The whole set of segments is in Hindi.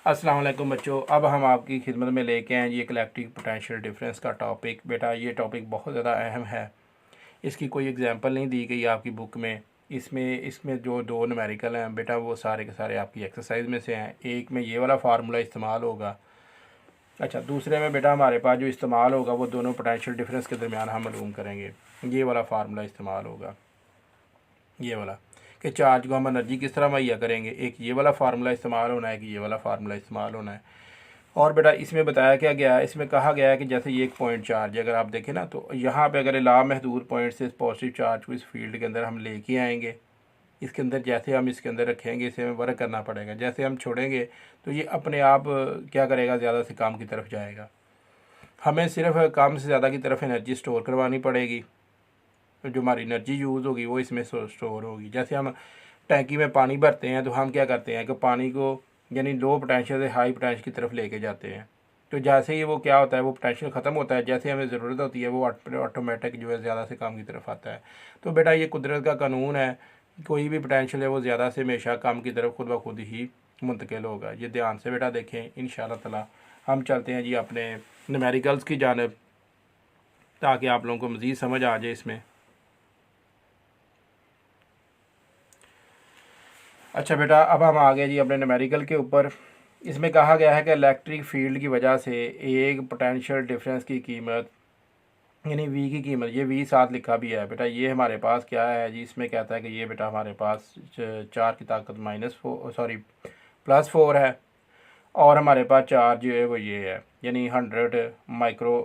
अस्सलाम वालेकुम बच्चों। अब हम आपकी खिदमत में लेके आए जी एक इलेक्ट्रिक पोटेंशियल डिफरेंस का टॉपिक। बेटा ये टॉपिक बहुत ज़्यादा अहम है। इसकी कोई एग्जांपल नहीं दी गई आपकी बुक में। इसमें इसमें जो दो न्यूमेरिकल हैं बेटा वो सारे के सारे आपकी एक्सरसाइज में से हैं। एक में ये वाला फार्मूला इस्तेमाल होगा। अच्छा, दूसरे में बेटा हमारे पास जो इस्तेमाल होगा वो दोनों पोटेंशियल डिफरेंस के दरमियान हम मालूम करेंगे। ये वाला फार्मूला इस्तेमाल होगा, ये वाला कि चार्ज को हम एनर्जी किस तरह मुहैया करेंगे। एक ये वाला फार्मूला इस्तेमाल होना है कि ये वाला फार्मूला इस्तेमाल होना है। और बेटा इसमें बताया क्या गया है, इसमें कहा गया है कि जैसे ये एक पॉइंट चार्ज है, अगर आप देखें ना तो यहाँ पे अगर लामहदूद पॉइंट से पॉजिटिव चार्ज को इस फील्ड के अंदर हम लेके आएंगे, इसके अंदर जैसे हम इसके अंदर रखेंगे इसे हमें वर्क करना पड़ेगा। जैसे हम छोड़ेंगे तो ये अपने आप क्या करेगा, ज़्यादा से कम की तरफ जाएगा। हमें सिर्फ कम से ज़्यादा की तरफ एनर्जी स्टोर करवानी पड़ेगी। जो हमारी एनर्जी यूज़ होगी वो इसमें स्टोर होगी। जैसे हम टैंकी में पानी भरते हैं तो हम क्या करते हैं कि पानी को यानी लो पोटेंशियल से हाई पोटेंशियल की तरफ लेके जाते हैं। तो जैसे ही वो क्या होता है, वो पोटेंशियल ख़त्म होता है, जैसे हमें ज़रूरत होती है वो ऑटोमेटिक जो है ज़्यादा से कम की तरफ आता है। तो बेटा ये कुदरत का कानून है, कोई भी पोटेंशियल है वो ज़्यादा से हमेशा कम की तरफ खुद ब खुद ही मुंतकिल होगा। ये ध्यान से बेटा देखें। इंशाअल्लाह ताला हम चलते हैं जी अपने न्यूमेरिकल्स की जानिब, ताकि आप लोगों को मज़ीद समझ आ जाए इसमें। अच्छा बेटा, अब हम आ गए जी अपने न्यूमेरिकल के ऊपर। इसमें कहा गया है कि इलेक्ट्रिक फील्ड की वजह से एक पोटेंशियल डिफरेंस की कीमत यानी वी की कीमत, ये वी साथ लिखा भी है बेटा। ये हमारे पास क्या है जी, इसमें कहता है कि ये बेटा हमारे पास 4 की ताकत +4 है, और हमारे पास चार्ज जो है वो ये है यानी 100 माइक्रो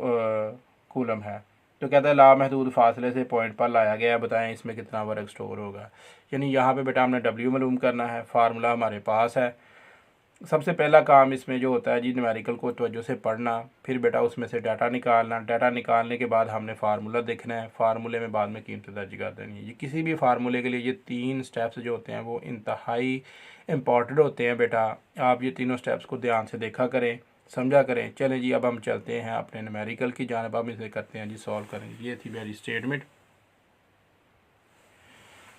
कूलम है। तो कहता है लामहदूद फासले से पॉइंट पर लाया गया है, बताएं इसमें कितना वर्क स्टोर होगा। यानी यहाँ पे बेटा हमने डब्ल्यू मालूम करना है, फार्मूला हमारे पास है। सबसे पहला काम इसमें जो होता है जी, न्यूमेरिकल को तवज्जो से पढ़ना, फिर बेटा उसमें से डाटा निकालना। डाटा निकालने के बाद हमने फार्मूला देखना है, फार्मूले में बाद में कीमतें दर्ज कर देनी है। ये किसी भी फार्मूले के लिए ये 3 स्टेप्स जो होते हैं वो इंतहाई इम्पॉर्टेंट होते हैं बेटा। आप ये तीनों स्टेप्स को ध्यान से देखा करें, समझा करें। चलें जी, अब हम चलते हैं अपने न्यूमेरिकल की जानिब। हम इसे करते हैं जी सॉल्व करेंगे। ये थी मेरी स्टेटमेंट।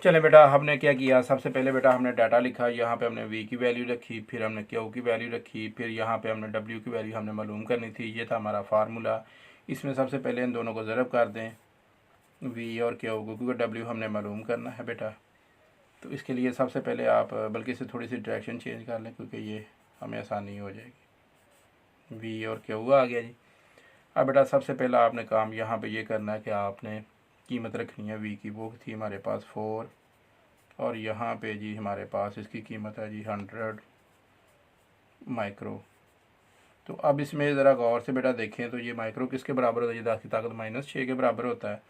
चले बेटा, हमने क्या किया, सबसे पहले बेटा हमने डाटा लिखा। यहाँ पे हमने v की वैल्यू रखी, फिर हमने q की वैल्यू रखी, फिर यहाँ पे हमने w की वैल्यू हमने मालूम करनी थी। ये था हमारा फार्मूला। इसमें सबसे पहले इन दोनों को ज़रब कर दें, v और q को, क्योंकि w हमने मालूम करना है बेटा। तो इसके लिए सबसे पहले आप बल्कि इसे थोड़ी सी डायरेक्शन चेंज कर लें, क्योंकि ये हमें आसानी हो जाएगी। v और q आ गया जी। अब बेटा सबसे पहला आपने काम यहाँ पर ये करना है कि आपने कीमत रखनी है v की। वो थी हमारे पास 4, और यहाँ पे जी हमारे पास इसकी कीमत है जी 100 माइक्रो। तो अब इसमें ज़रा गौर से बेटा देखें तो ये माइक्रो किसके बराबर होता है, ये 10 की ताकत -6 के बराबर होता है।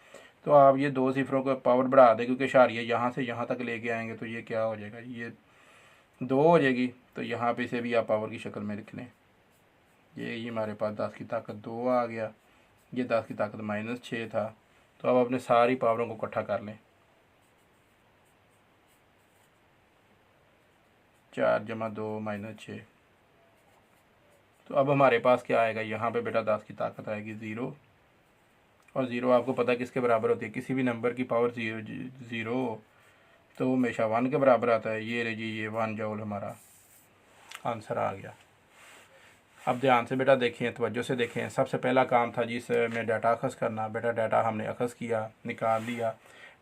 तो आप ये दो सिफरों को पावर बढ़ा दें, क्योंकि इशारिया यहाँ से यहाँ तक लेके आएंगे तो ये क्या हो जाएगा, ये 2 हो जाएगी। तो यहाँ पे इसे भी आप पावर की शक्ल में लिख लें। ये हमारे पास 10 की ताकत 2 आ गया, ये 10 की ताकत -6 था। तो अब अपने सारी पावरों को इकट्ठा कर लें, 4 + 2 -6। तो अब हमारे पास क्या आएगा, यहाँ पे बेटा 10 की ताकत आएगी 0, और 0 आपको पता है किसके बराबर होती है, किसी भी नंबर की पावर 0 तो वो हमेशा 1 के बराबर आता है। ये रे जी, ये 1 जूल हमारा आंसर आ गया। अब ध्यान से बेटा देखें, तवज्जो से देखें। सबसे पहला काम था जी इसमें डाटा अखज़ करना। बेटा डाटा हमने अखज़ किया, निकाल लिया।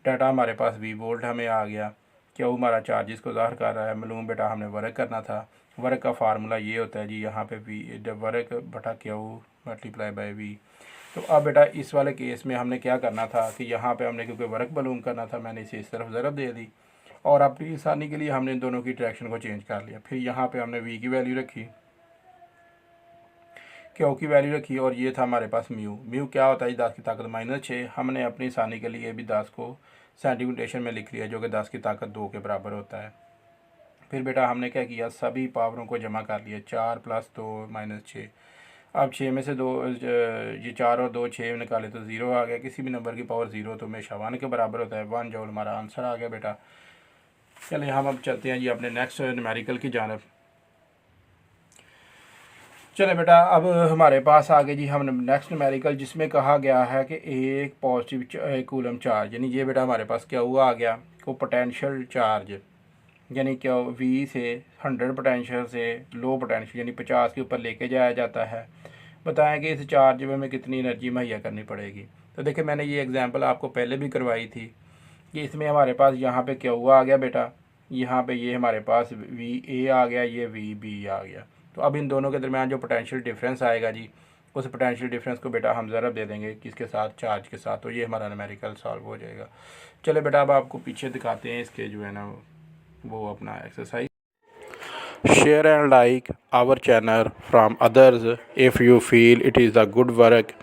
डाटा हमारे पास v वोल्ट हमें आ गया। क्यों हमारा चार्जेस को ज़ाहिर कर रहा है, मालूम बेटा हमने वर्क करना था। वर्क का फार्मूला ये होता है जी, यहाँ पे v वर्क बटा क्यू मल्टीप्लाई बाई v। तो अब बेटा इस वाले केस में हमने क्या करना था कि यहाँ पे हमने क्योंकि वर्क मालूम करना था, मैंने इसे इस तरफ ज़रब दे दी, और अपनी आसानी के लिए हमने दोनों की डायरेक्शन को चेंज कर लिया। फिर यहाँ पे हमने v की वैल्यू रखी, क्यू की वैल्यू रखी, और ये था हमारे पास म्यू क्या होता है, 10 की ताकत -6। हमने अपनी आसानी के लिए भी 10 को सेंटीमीटेशन में लिख लिया, जो कि 10 की ताकत 2 के बराबर होता है। फिर बेटा हमने क्या किया, सभी पावरों को जमा कर लिया, 4 + 2 -6। अब 6 में से 2 ये 4 और 2 6 निकाले तो 0 आ गया। किसी भी नंबर की पावर 0 तो हमेशा 1 के बराबर होता है। 1 जूल हमारा आंसर आ गया बेटा। चलिए हम अब चलते हैं जी अपने नेक्स्ट न्यूमेरिकल की जानिब। चले बेटा, अब हमारे पास आ गए जी हम नेक्स्ट न्यूमेरिकल, जिसमें कहा गया है कि एक पॉजिटिव कूलम चार्ज, यानी ये बेटा हमारे पास क्या हुआ आ गया, को पोटेंशियल चार्ज यानी क्या वी से 100 पोटेंशियल से लो पोटेंशियल यानी 50 के ऊपर लेके जाया जाता है। बताएं कि इस चार्ज में हमें कितनी एनर्जी मुहैया करनी पड़ेगी। तो देखिए मैंने ये एग्जांपल आपको पहले भी करवाई थी कि इसमें हमारे पास यहाँ पे क्या हुआ आ गया बेटा, यहाँ पे ये हमारे पास वी ए आ गया, ये वी बी आ गया। तो अब इन दोनों के दरमियान जो पोटेंशियल डिफरेंस आएगा जी, उस पोटेंशियल डिफरेंस को बेटा हम ज़रा दे देंगे किसके साथ, चार्ज के साथ। तो ये हमारा न्यूमेरिकल सॉल्व हो जाएगा। चले बेटा अब आपको पीछे दिखाते हैं इसके जो है ना वो अपना exercise. Share and like our channel from others if you feel it is a good work.